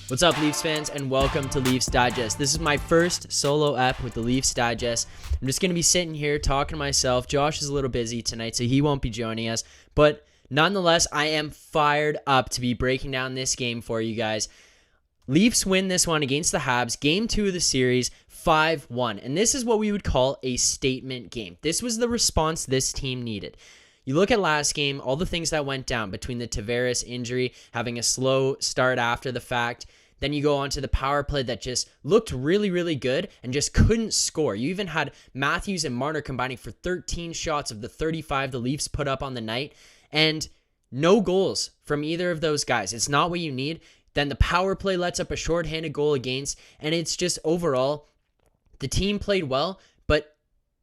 What's up, Leafs fans, and welcome to Leafs Digest. This is my first solo ep with the Leafs Digest. I'm just going to be sitting here talking to myself. Josh is a little busy tonight, so he won't be joining us. But nonetheless, I am fired up to be breaking down this game for you guys. Leafs win this one against the HABS, Game 2 of the series, 5-1. And this is what we would call a statement game. This was the response this team needed. You look at last game, all the things that went down between the Tavares injury, having a slow start after the fact. Then you go on to the power play that just looked really, really good and just couldn't score. You even had Matthews and Marner combining for 13 shots of the 35 the Leafs put up on the night, and no goals from either of those guys. It's not what you need. Then the power play lets up a shorthanded goal against, and it's just overall, the team played well, but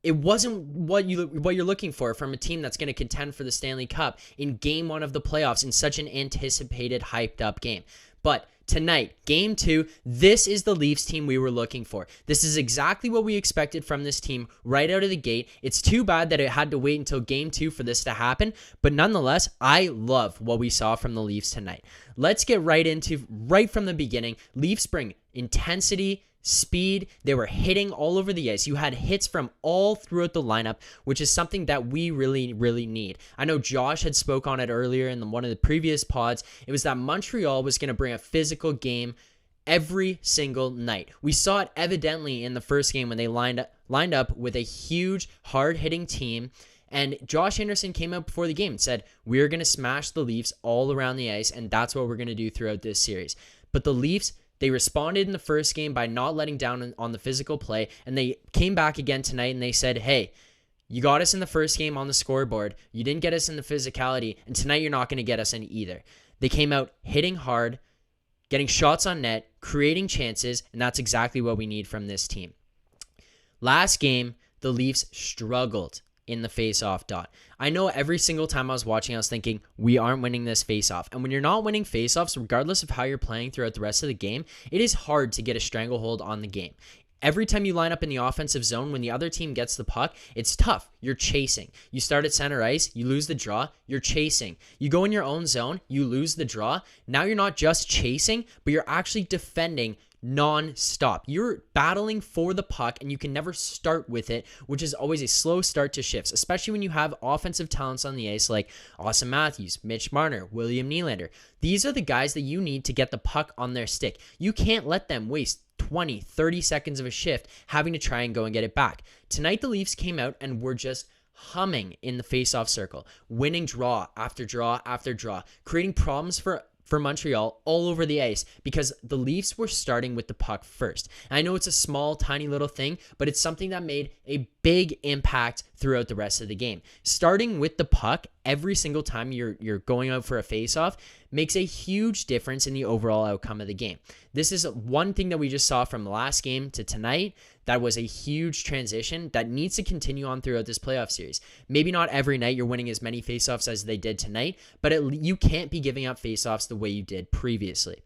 it wasn't what you're looking for from a team that's going to contend for the Stanley Cup in Game 1 of the playoffs in such an anticipated, hyped-up game. But tonight, Game 2, this is the Leafs team we were looking for. This is exactly what we expected from this team right out of the gate. It's too bad that it had to wait until Game 2 for this to happen, but nonetheless, I love what we saw from the Leafs tonight. Let's get right from the beginning. Leafs bring intensity, speed. They were hitting all over the ice. You had hits from all throughout the lineup, which is something that we really, really need. I know Josh had spoke on it earlier in one of the previous pods. It was that Montreal was going to bring a physical game every single night. We saw it evidently in the first game when they lined up with a huge, hard-hitting team. And Josh Anderson came out before the game and said, we're going to smash the Leafs all around the ice, and that's what we're going to do throughout this series. But the Leafs, they responded in the first game by not letting down on the physical play, and they came back again tonight and they said, hey, you got us in the first game on the scoreboard. You didn't get us in the physicality, and tonight you're not going to get us in either. They came out hitting hard, getting shots on net, creating chances, and that's exactly what we need from this team. Last game, the Leafs struggled in the face-off dot. I know every single time I was watching, I was thinking, we aren't winning this face-off. And when you're not winning face-offs, regardless of how you're playing throughout the rest of the game, it is hard to get a stranglehold on the game. Every time you line up in the offensive zone, when the other team gets the puck, it's tough. You're chasing. You start at center ice, you lose the draw, you're chasing. You go in your own zone, you lose the draw. Now you're not just chasing, but you're actually defending non-stop. You're battling for the puck, and you can never start with it, which is always a slow start to shifts, especially when you have offensive talents on the ice like Austin Matthews, Mitch Marner, William Nylander. These are the guys that you need to get the puck on their stick. You can't let them waste 20, 30 seconds of a shift having to try and go and get it back. Tonight, the Leafs came out and were just humming in the face-off circle, winning draw after draw after draw, creating problems for Montreal all over the ice because the Leafs were starting with the puck first. And I know it's a small, tiny little thing, but it's something that made a big impact throughout the rest of the game. Starting with the puck every single time you're going out for a face-off makes a huge difference in the overall outcome of the game. This is one thing that we just saw from the last game to tonight that was a huge transition that needs to continue on throughout this playoff series. Maybe not every night you're winning as many face-offs as they did tonight, but you can't be giving up face-offs the way you did previously.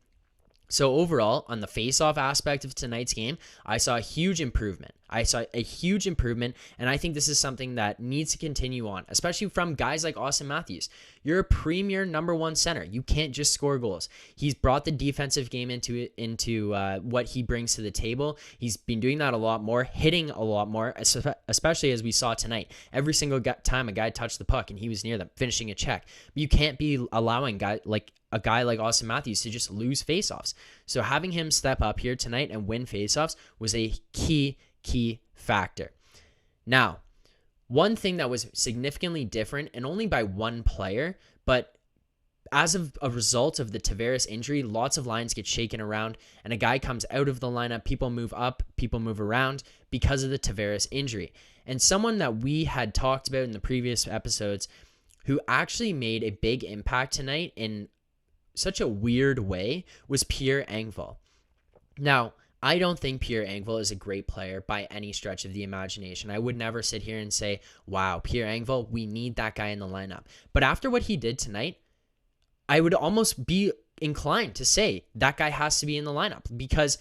So overall, on the face-off aspect of tonight's game, I saw a huge improvement. And I think this is something that needs to continue on, especially from guys like Austin Matthews. You're a premier number one center. You can't just score goals. He's brought the defensive game into what he brings to the table. He's been doing that a lot more, hitting a lot more, especially as we saw tonight. Every single time a guy touched the puck and he was near them, finishing a check. But you can't be allowing a guy like Austin Matthews to just lose faceoffs. So having him step up here tonight and win faceoffs was a key factor. Now, one thing that was significantly different, and only by one player, but as of a result of the Tavares injury, lots of lines get shaken around, and a guy comes out of the lineup, people move up, people move around because of the Tavares injury. And someone that we had talked about in the previous episodes who actually made a big impact tonight in such a weird way was Pierre Engvall. Now, I don't think Pierre Engvall is a great player by any stretch of the imagination. I would never sit here and say, wow, Pierre Engvall, we need that guy in the lineup. But after what he did tonight, I would almost be inclined to say that guy has to be in the lineup because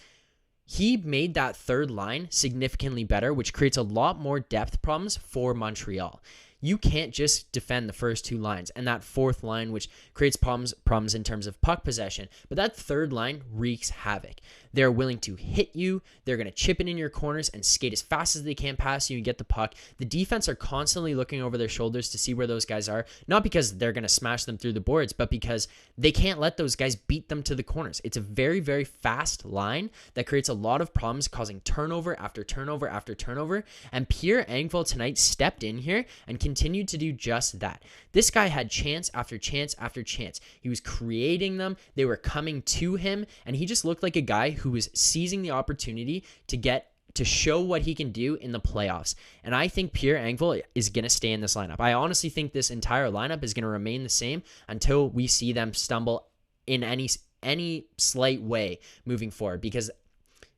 he made that third line significantly better, which creates a lot more depth problems for Montreal. you can't just defend the first two lines and that fourth line, which creates problems in terms of puck possession. But that third line wreaks havoc. They're willing to hit you. They're going to chip it in your corners and skate as fast as they can past you and get the puck. The defense are constantly looking over their shoulders to see where those guys are, not because they're going to smash them through the boards, but because they can't let those guys beat them to the corners. It's a very, very fast line that creates a lot of problems, causing turnover after turnover after turnover. And Pierre Engvall tonight stepped in here and continued to do just that. This guy had chance after chance after chance. He was creating them. They were coming to him, and he just looked like a guy who was seizing the opportunity to show what he can do in the playoffs. And I think Pierre Engvall is going to stay in this lineup. I honestly think this entire lineup is going to remain the same until we see them stumble in any slight way moving forward, because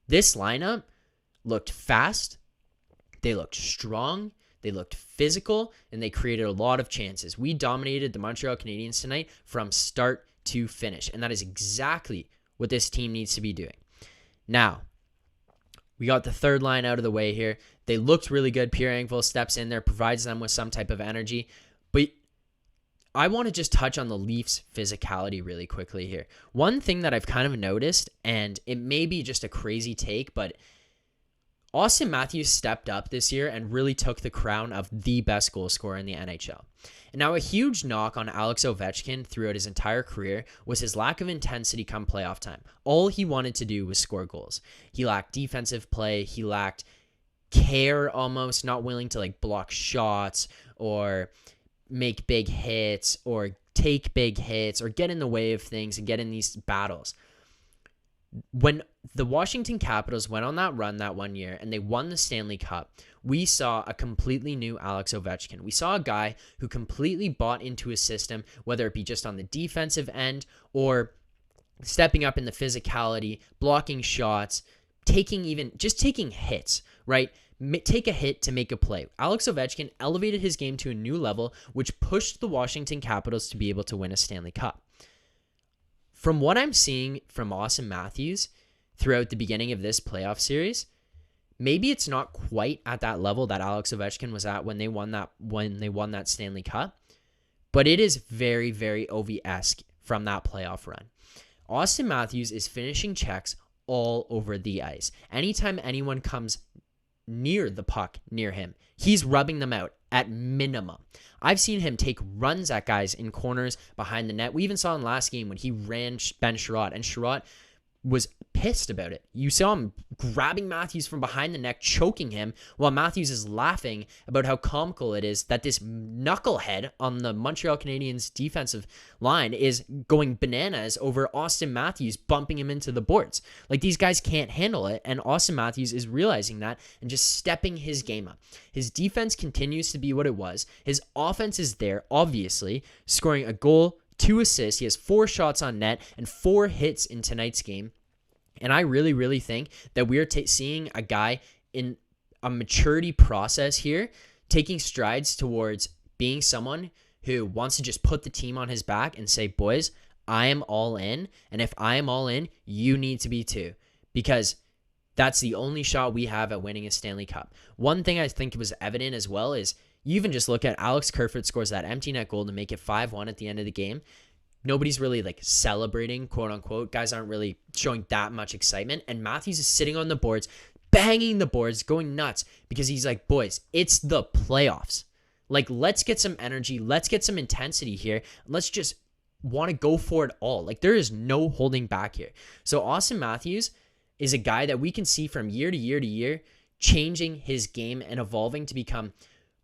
this lineup looked fast, they looked strong, they looked physical, and they created a lot of chances. We dominated the Montreal Canadiens tonight from start to finish, and that is exactly what this team needs to be doing. Now, we got the third line out of the way here. They looked really good. Pierre Engvall steps in there, provides them with some type of energy. But I want to just touch on the Leafs' physicality really quickly here. One thing that I've kind of noticed, and it may be just a crazy take, but Austin Matthews stepped up this year and really took the crown of the best goal scorer in the NHL. And now, a huge knock on Alex Ovechkin throughout his entire career was his lack of intensity come playoff time. All he wanted to do was score goals. He lacked defensive play. He lacked care almost, not willing to block shots or make big hits or take big hits or get in the way of things and get in these battles. When the Washington Capitals went on that run that one year and they won the Stanley Cup, we saw a completely new Alex Ovechkin. We saw a guy who completely bought into his system, whether it be just on the defensive end or stepping up in the physicality, blocking shots, taking hits, right? Take a hit to make a play. Alex Ovechkin elevated his game to a new level, which pushed the Washington Capitals to be able to win a Stanley Cup. From what I'm seeing from Austin Matthews throughout the beginning of this playoff series, maybe it's not quite at that level that Alex Ovechkin was at when they won that Stanley Cup, but it is very, very Ovi-esque from that playoff run. Austin Matthews is finishing checks all over the ice. Anytime anyone comes near the puck near him, he's rubbing them out at minimum. I've seen him take runs at guys in corners behind the net. We even saw in last game when he ran Ben Sherratt, and Sherratt was pissed about it. You saw him grabbing Matthews from behind the neck, choking him, while Matthews is laughing about how comical it is that this knucklehead on the Montreal Canadiens defensive line is going bananas over Austin Matthews, bumping him into the boards. These guys can't handle it, and Austin Matthews is realizing that and just stepping his game up. His defense continues to be what it was. His offense is there, obviously, scoring a goal, 2 assists. He has 4 shots on net and 4 hits in tonight's game. And I really, really think that we are seeing a guy in a maturity process here, taking strides towards being someone who wants to just put the team on his back and say, boys, I am all in. And if I am all in, you need to be too. Because that's the only shot we have at winning a Stanley Cup. One thing I think was evident as well is you even just look at Alex Kerfoot scores that empty net goal to make it 5-1 at the end of the game. Nobody's really celebrating, quote unquote. Guys aren't really showing that much excitement. And Matthews is sitting on the boards, banging the boards, going nuts because he's like, boys, it's the playoffs. Let's get some energy. Let's get some intensity here. Let's just want to go for it all. There is no holding back here. So Austin Matthews is a guy that we can see from year to year to year changing his game and evolving to become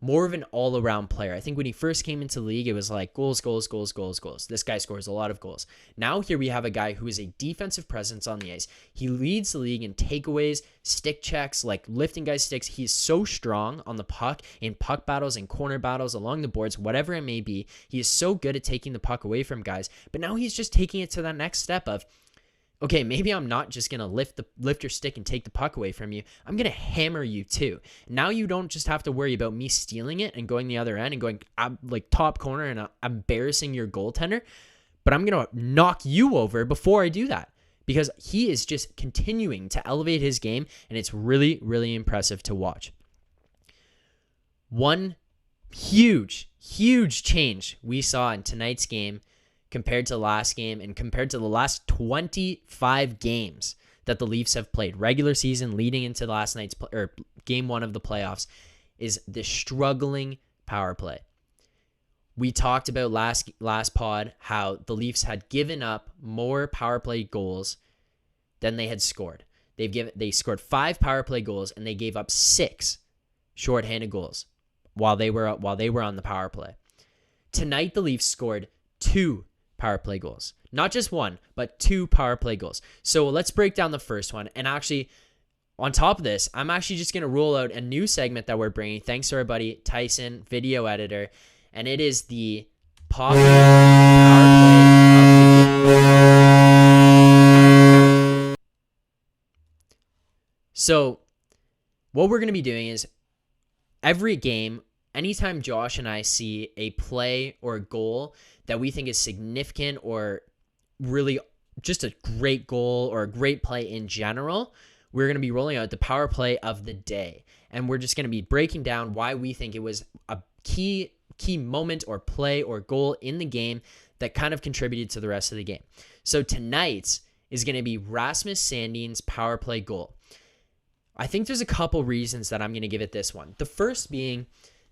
more of an all-around player. I think when he first came into the league, it was goals, goals, goals, goals, goals. This guy scores a lot of goals. Now here we have a guy who is a defensive presence on the ice. He leads the league in takeaways, stick checks, lifting guys' sticks. He's so strong on the puck, in puck battles, in corner battles, along the boards, whatever it may be. He is so good at taking the puck away from guys. But now he's just taking it to that next step of, okay, maybe I'm not just going to lift your stick and take the puck away from you. I'm going to hammer you too. Now you don't just have to worry about me stealing it and going the other end and going top corner and embarrassing your goaltender, but I'm going to knock you over before I do that because he is just continuing to elevate his game, and it's really, really impressive to watch. One huge change we saw in tonight's game compared to the last game and compared to the last 25 games that the Leafs have played regular season leading into last night's game 1 of the playoffs is the struggling power play. We talked about last pod how the Leafs had given up more power play goals than they had scored. They scored 5 power play goals and they gave up 6 shorthanded goals while they were on the power play. Tonight the Leafs scored 2 power play goals. Not just 1, but 2 power play goals. So let's break down the first one. And actually, on top of this, I'm actually just going to roll out a new segment that we're bringing thanks to our buddy Tyson, video editor. And it is the power play. So what we're going to be doing is every game, anytime Josh and I see a play or a goal that we think is significant or really just a great goal or a great play in general, we're going to be rolling out the power play of the day. And we're just going to be breaking down why we think it was a key moment or play or goal in the game that kind of contributed to the rest of the game. So tonight's is going to be Rasmus Sandin's power play goal. I think there's a couple reasons that I'm going to give it this one. The first being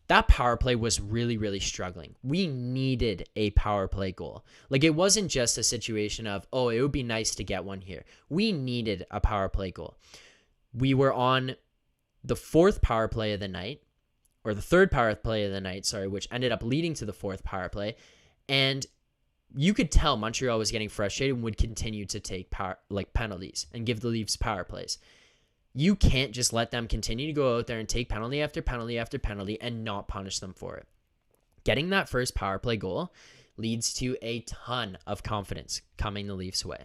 that power play was really struggling. We needed a power play goal. Like, it wasn't just a situation of, oh, it would be nice to get one here. We needed a power play goal. We were on the 4th power play of the night, or the 3rd power play of the night, which ended up leading to the 4th power play. And you could tell Montreal was getting frustrated and would continue to take penalties and give the Leafs power plays. You can't just let them continue to go out there and take penalty after penalty after penalty and not punish them for it. Getting that first power play goal leads to a ton of confidence coming the Leafs' way.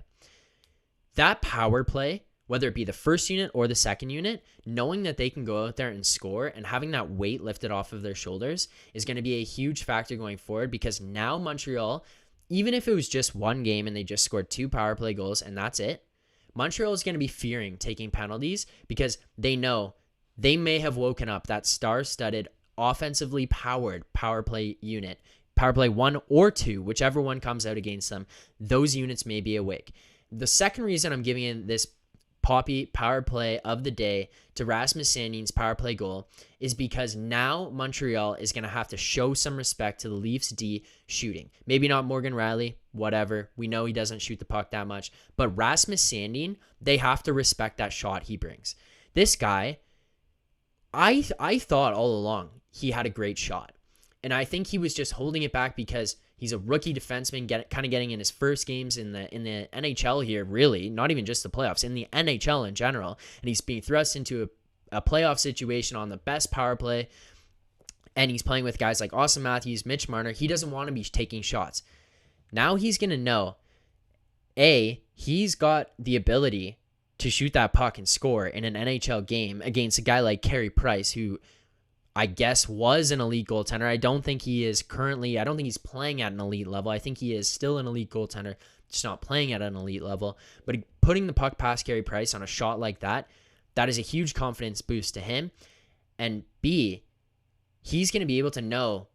That power play, whether it be the first unit or the second unit, knowing that they can go out there and score and having that weight lifted off of their shoulders is going to be a huge factor going forward, because now Montreal, even if it was just one game and they just scored 2 power play goals and that's it, Montreal is going to be fearing taking penalties because they know they may have woken up that star-studded, offensively powered power play unit, power play 1 or 2, whichever one comes out against them. Those units may be awake. The second reason I'm giving in this Poppy power play of the day to Rasmus Sandin's power play goal is because now Montreal is going to have to show some respect to the Leafs D shooting. Maybe not Morgan Rielly, whatever. We know he doesn't shoot the puck that much. But Rasmus Sandin, they have to respect that shot he brings. This guy, I thought all along he had a great shot. And I think he was just holding it back because he's a rookie defenseman, kind of getting in his first games in the NHL here, really, not even just the playoffs, in the NHL in general. And he's being thrust into a playoff situation on the best power play. And he's playing with guys like Austin Matthews, Mitch Marner. He doesn't want to be taking shots. Now he's going to know, A, he's got the ability to shoot that puck and score in an NHL game against a guy like Carey Price, who I guess was an elite goaltender. I don't think he is currently, I don't think he's playing at an elite level. I think he is still an elite goaltender, just not playing at an elite level. But putting the puck past Carey Price on a shot like that, that is a huge confidence boost to him. And B, he's going to be able to know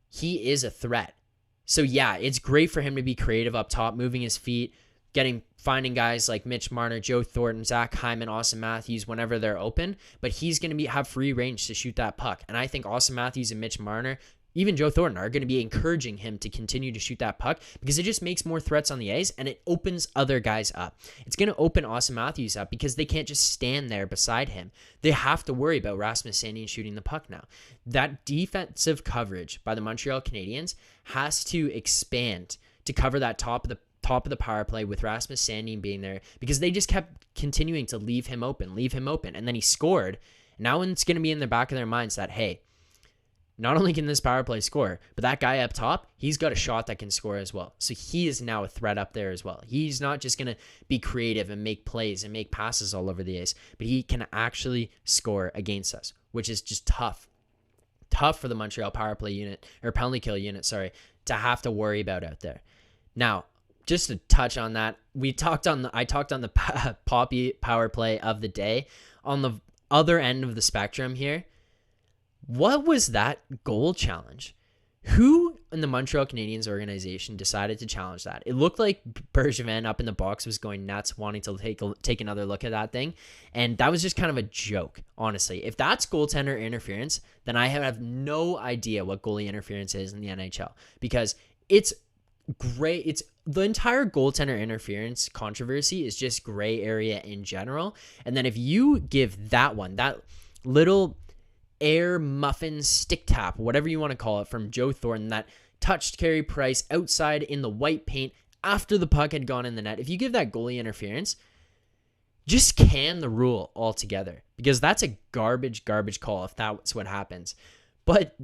he is a threat. So yeah, it's great for him to be creative up top, moving his feet, finding guys like Mitch Marner, Joe Thornton, Zach Hyman, Austin Matthews whenever they're open, but he's going to have free range to shoot that puck. And I think Austin Matthews and Mitch Marner, even Joe Thornton, are going to be encouraging him to continue to shoot that puck because it just makes more threats on the ice and it opens other guys up. It's going to open Austin Matthews up because they can't just stand there beside him. They have to worry about Rasmus Sandin shooting the puck now. That defensive coverage by the Montreal Canadiens has to expand to cover that top of the power play with Rasmus Sandin being there, because they just kept continuing to leave him open. And then he scored. Now it's going to be in the back of their minds that, hey, not only can this power play score, but that guy up top, he's got a shot that can score as well. So he is now a threat up there as well. He's not just going to be creative and make plays and make passes all over the ice, but he can actually score against us, which is just tough. Tough for the Montreal power play unit, or penalty kill unit, to have to worry about out there. Now, just to touch on that, I talked on the Poppy power play of the day. On the other end of the spectrum here, What was that goal challenge? Who in the Montreal Canadiens organization decided to challenge that? It looked like Bergevin up in the box was going nuts, wanting to take another look at that thing. And that was just kind of a joke, honestly. If that's goaltender interference, then I have no idea what goalie interference is in the NHL, because it's great. It's the entire goaltender interference controversy is just gray area in general. And then if you give that little air muffin stick tap, whatever you want to call it, from Joe Thornton that touched Carey Price outside in the white paint after the puck had gone in the net, if you give that goalie interference, just can the rule altogether, because that's a garbage call if that's what happens. But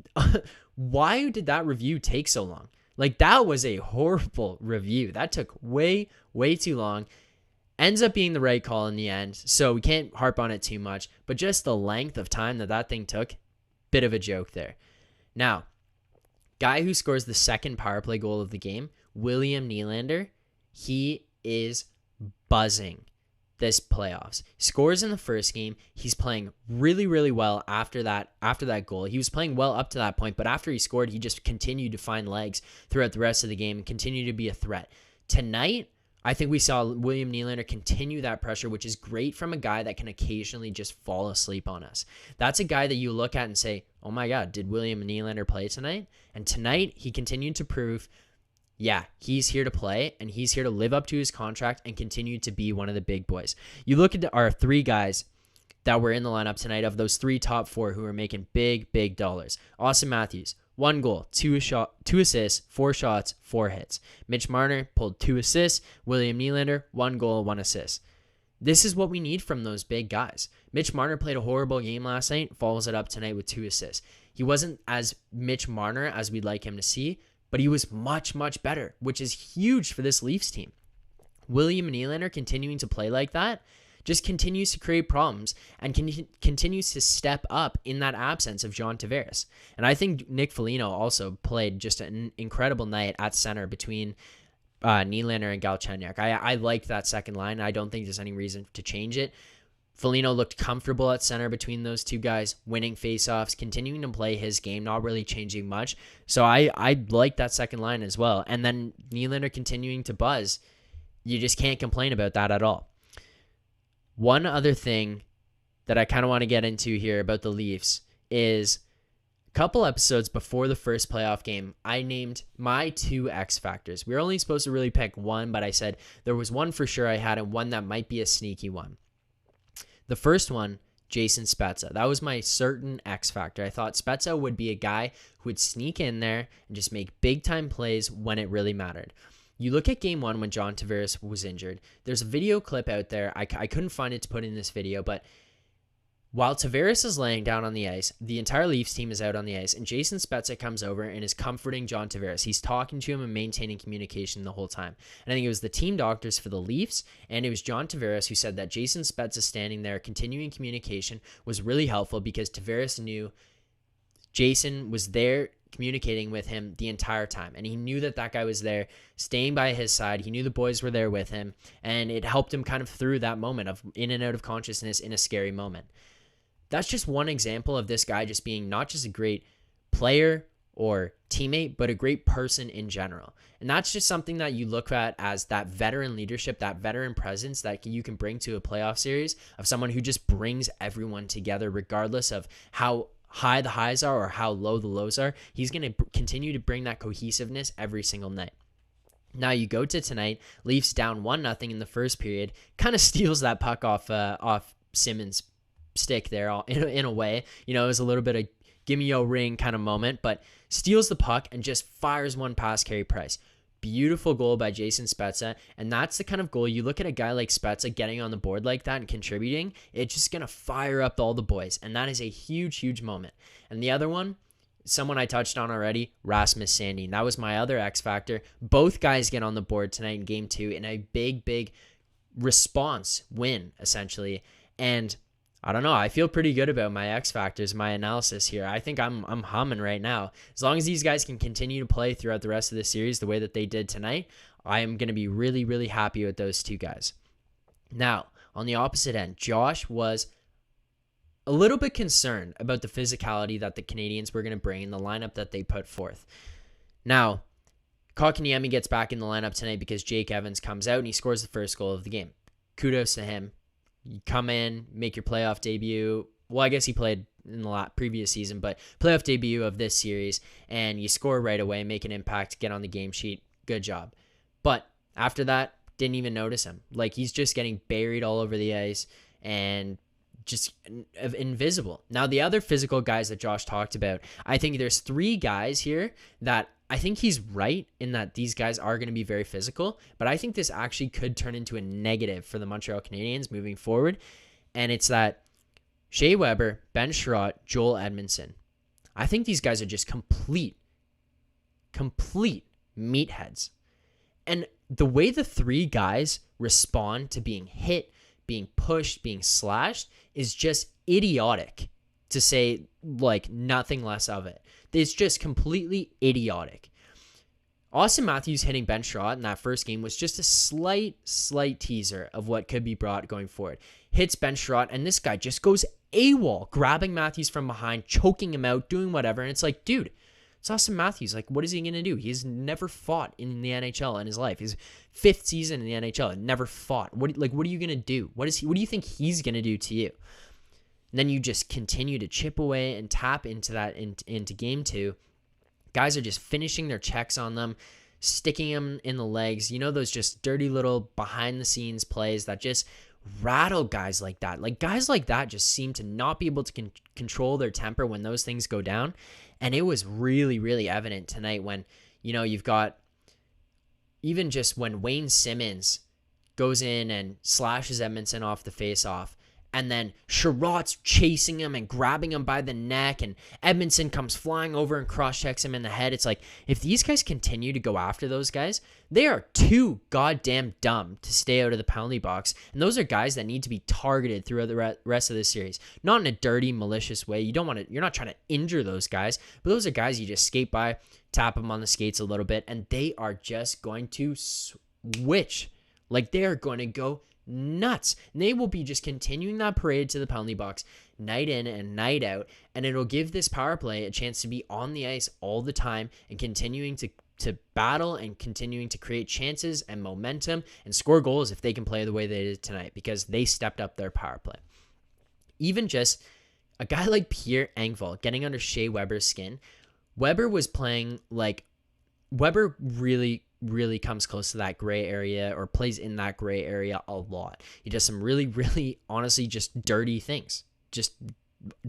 why did that review take so long? Like, that was a horrible review. That took way too long. Ends up being the right call in the end, so we can't harp on it too much. But just the length of time that thing took, bit of a joke there. Now, guy who scores the second power play goal of the game, William Nylander, he is buzzing this playoffs. Scores in the first game. He's playing really well after that goal. He was playing well up to that point, but after he scored, he just continued to find legs throughout the rest of the game and continue to be a threat. Tonight, I think we saw William Nylander continue that pressure, which is great from a guy that can occasionally just fall asleep on us. That's a guy that you look at and say, oh my God, did William Nylander play tonight? And tonight, he continued to prove, yeah, he's here to play, and he's here to live up to his contract and continue to be one of the big boys. You look at our three guys that were in the lineup tonight, of those three top four who are making big dollars. Austin Matthews, 1 goal, 2 assists, 4 shots, 4 hits. Mitch Marner pulled 2 assists. William Nylander, 1 goal, 1 assist. This is what we need from those big guys. Mitch Marner played a horrible game last night, follows it up tonight with 2 assists. He wasn't as Mitch Marner as we'd like him to see, but he was much better, which is huge for this Leafs team. William Nylander continuing to play like that just continues to create problems and continues to step up in that absence of John Tavares. And I think Nick Foligno also played just an incredible night at center between Nylander and Galchenyuk. I liked that second line. I don't think there's any reason to change it. Foligno looked comfortable at center between those two guys, winning faceoffs, continuing to play his game, not really changing much. So I like that second line as well. And then Nylander continuing to buzz. You just can't complain about that at all. One other thing that I kind of want to get into here about the Leafs is a couple episodes before the first playoff game, I named my 2 X factors. We were only supposed to really pick one, but I said there was one for sure I had and one that might be a sneaky one. The first one, Jason Spezza. That was my certain X factor. I thought Spezza would be a guy who would sneak in there and just make big time plays when it really mattered. You look at game 1 when John Tavares was injured. There's a video clip out there. I couldn't find it to put in this video, but while Tavares is laying down on the ice, the entire Leafs team is out on the ice, and Jason Spezza comes over and is comforting John Tavares. He's talking to him and maintaining communication the whole time. And I think it was the team doctors for the Leafs, and it was John Tavares who said that Jason Spezza standing there, continuing communication, was really helpful because Tavares knew Jason was there communicating with him the entire time, and he knew that guy was there staying by his side. He knew the boys were there with him, and it helped him kind of through that moment of in and out of consciousness in a scary moment. That's just one example of this guy just being not just a great player or teammate, but a great person in general. And that's just something that you look at as that veteran leadership, that veteran presence that you can bring to a playoff series, of someone who just brings everyone together regardless of how high the highs are or how low the lows are. He's going to continue to bring that cohesiveness every single night. Now you go to tonight, Leafs down 1-0 in the first period, kind of steals that puck off Simmons' stick there in a way. You know, it was a little bit of gimme yo ring kind of moment, but steals the puck and just fires one past Carey Price. Beautiful goal by Jason Spezza, and that's the kind of goal you look at a guy like Spezza getting on the board like that and contributing. It's just going to fire up all the boys, and that is a huge moment. And the other one, someone I touched on already, Rasmus Sandin. That was my other X factor. Both guys get on the board tonight in game 2 in a big response win, essentially. And I don't know. I feel pretty good about my X factors, my analysis here. I think I'm humming right now. As long as these guys can continue to play throughout the rest of the series the way that they did tonight, I am going to be really happy with those two guys. Now, on the opposite end, Josh was a little bit concerned about the physicality that the Canadians were going to bring in the lineup that they put forth. Now, Kotkaniemi gets back in the lineup tonight because Jake Evans comes out and he scores the first goal of the game. Kudos to him. You come in, make your playoff debut. Well, I guess he played in the previous season, but playoff debut of this series, and you score right away, make an impact, get on the game sheet. Good job. But after that, didn't even notice him. Like, he's just getting buried all over the ice and just invisible. Now, the other physical guys that Josh talked about, I think there's 3 guys here that I think he's right in that these guys are going to be very physical, but I think this actually could turn into a negative for the Montreal Canadiens moving forward, and it's that Shea Weber, Ben Sherratt, Joel Edmondson. I think these guys are just complete meatheads. And the way the 3 guys respond to being hit, being pushed, being slashed is just idiotic, to say like nothing less of it. It's just completely idiotic. Austin Matthews hitting Ben Sherratt in that first game was just a slight teaser of what could be brought going forward. Hits Ben Sherratt, and this guy just goes AWOL, grabbing Matthews from behind, choking him out, doing whatever. And it's like, dude, it's Austin Matthews. Like, what is he going to do? He's never fought in the NHL in his life. His 5th season in the NHL, never fought. What are you going to do? What do you think he's going to do to you? And then you just continue to chip away and tap into that into game 2. Guys are just finishing their checks on them, sticking them in the legs. You know, those just dirty little behind-the-scenes plays that just rattle guys like that. Like, guys like that just seem to not be able to control their temper when those things go down. And it was really, really evident tonight when, you know, you've got even just when Wayne Simmons goes in and slashes Edmondson off the face-off, and then Sherratt's chasing him and grabbing him by the neck, and Edmondson comes flying over and cross-checks him in the head. It's like, if these guys continue to go after those guys, they are too goddamn dumb to stay out of the penalty box. And those are guys that need to be targeted throughout the rest of the series. Not in a dirty, malicious way. You're not trying to injure those guys, but those are guys you just skate by, tap them on the skates a little bit, and they are just going to switch. Like, they are going to go nuts. And they will be just continuing that parade to the penalty box night in and night out, and it'll give this power play a chance to be on the ice all the time and continuing to battle and continuing to create chances and momentum and score goals if they can play the way they did tonight, because they stepped up their power play. Even just a guy like Pierre Engvall getting under Shea Weber's skin. Weber was playing like Weber really comes close to that gray area, or plays in that gray area a lot. He does some really, honestly, just dirty things. Just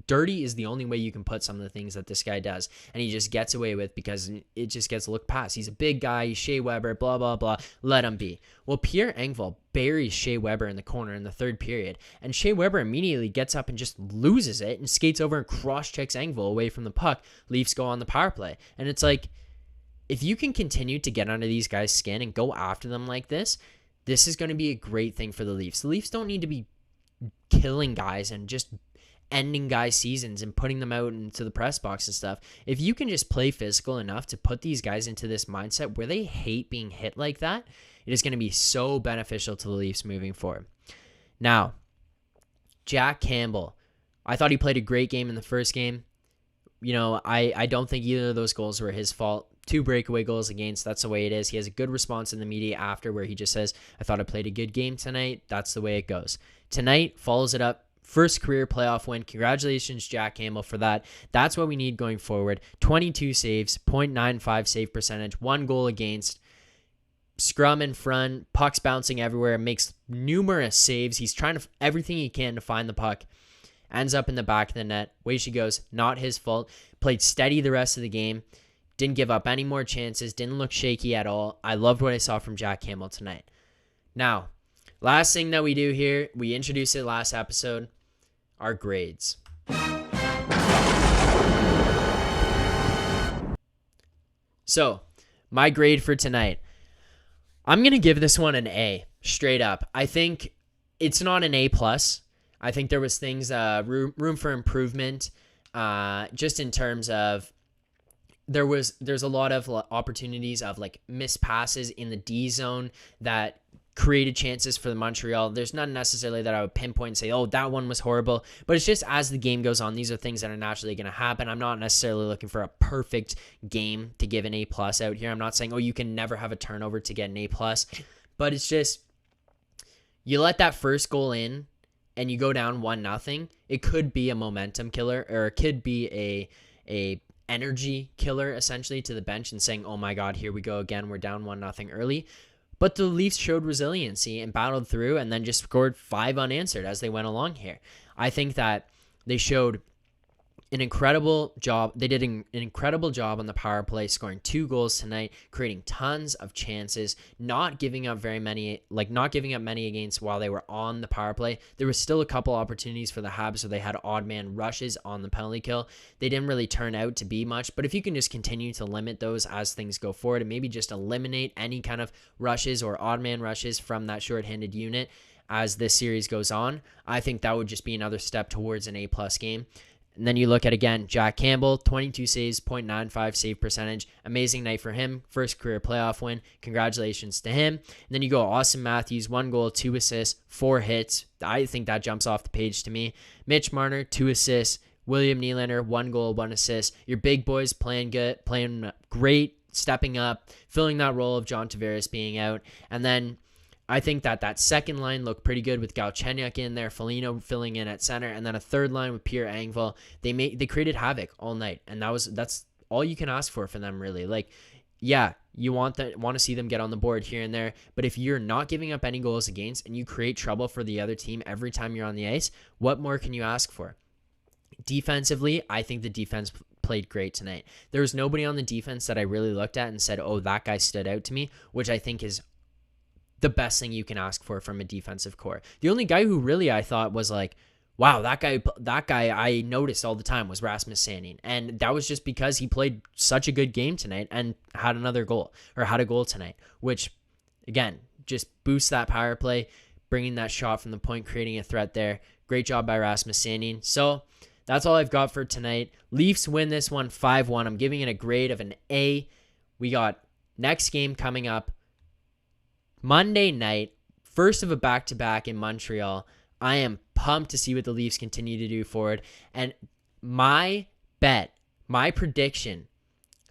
dirty is the only way you can put some of the things that this guy does. And he just gets away with because it just gets looked past. He's a big guy. He's Shea Weber, blah, blah, blah. Let him be. Well, Pierre Engvall buries Shea Weber in the corner in the 3rd period. And Shea Weber immediately gets up and just loses it and skates over and cross-checks Engvall away from the puck. Leafs go on the power play. And it's like, if you can continue to get under these guys' skin and go after them like this is going to be a great thing for the Leafs. The Leafs don't need to be killing guys and just ending guys' seasons and putting them out into the press box and stuff. If you can just play physical enough to put these guys into this mindset where they hate being hit like that, it is going to be so beneficial to the Leafs moving forward. Now, Jack Campbell. I thought he played a great game in the first game. You know, I don't think either of those goals were his fault. 2 breakaway goals against. That's the way it is. He has a good response in the media after, where he just says, I thought I played a good game tonight. That's the way it goes. Tonight follows it up. First career playoff win. Congratulations, Jack Campbell, for that. That's what we need going forward. 22 saves, .95 save percentage, 1 goal against. Scrum in front, pucks bouncing everywhere, makes numerous saves. He's trying to everything he can to find the puck. Ends up in the back of the net. Way she goes. Not his fault. Played steady the rest of the game. Didn't give up any more chances. Didn't look shaky at all. I loved what I saw from Jack Campbell tonight. Now, last thing that we do here, we introduced it last episode, our grades. So, my grade for tonight. I'm going to give this one an A, straight up. I think it's not an A+. I think there was things, room for improvement, just in terms of there's a lot of opportunities of like missed passes in the D zone that created chances for the Montreal. There's not necessarily that I would pinpoint and say, oh, that one was horrible. But it's just as the game goes on, these are things that are naturally going to happen. I'm not necessarily looking for a perfect game to give an A+ out here. I'm not saying, oh, you can never have a turnover to get an A+. But it's just, you let that first goal in and you go down 1-0. It could be a momentum killer, or it could be a energy killer, essentially, to the bench and saying, oh my God, here we go again. We're down 1-0 early. But the Leafs showed resiliency and battled through and then just scored 5 unanswered as they went along here. I think that they showed an incredible job. They did an incredible job on the power play, scoring 2 goals tonight, creating tons of chances, not giving up many against while they were on the power play. There was still a couple opportunities for the Habs, so they had odd man rushes on the penalty kill. They didn't really turn out to be much, but if you can just continue to limit those as things go forward and maybe just eliminate any kind of rushes or odd man rushes from that shorthanded unit as this series goes on, I think that would just be another step towards an A+ game. And then you look at, again, Jack Campbell, 22 saves, .95 save percentage. Amazing night for him. First career playoff win. Congratulations to him. And then you go Austin Matthews, 1 goal, 2 assists, 4 hits. I think that jumps off the page to me. Mitch Marner, 2 assists. William Nylander, 1 goal, 1 assist. Your big boys playing good, playing great, stepping up, filling that role of John Tavares being out. And then I think that second line looked pretty good with Galchenyuk in there, Foligno filling in at center, and then a third line with Pierre Engvall. They created havoc all night, and that's all you can ask for them, really. Like, yeah, you want to see them get on the board here and there, but if you're not giving up any goals against and you create trouble for the other team every time you're on the ice, what more can you ask for? Defensively, I think the defense played great tonight. There was nobody on the defense that I really looked at and said, oh, that guy stood out to me, which I think is the best thing you can ask for from a defensive core. The only guy who really I thought was like, wow, that guy I noticed all the time was Rasmus Sandin. And that was just because he played such a good game tonight and had a goal tonight, which, again, just boosts that power play, bringing that shot from the point, creating a threat there. Great job by Rasmus Sandin. So that's all I've got for tonight. Leafs win this one 5-1. I'm giving it a grade of an A. We got next game coming up Monday night, first of a back-to-back in Montreal. I am pumped to see what the Leafs continue to do forward. And my prediction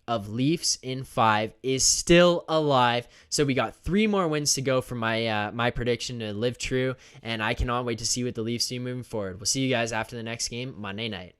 of Leafs in 5 is still alive. So we got 3 more wins to go for my prediction to live true. And I cannot wait to see what the Leafs do moving forward. We'll see you guys after the next game, Monday night.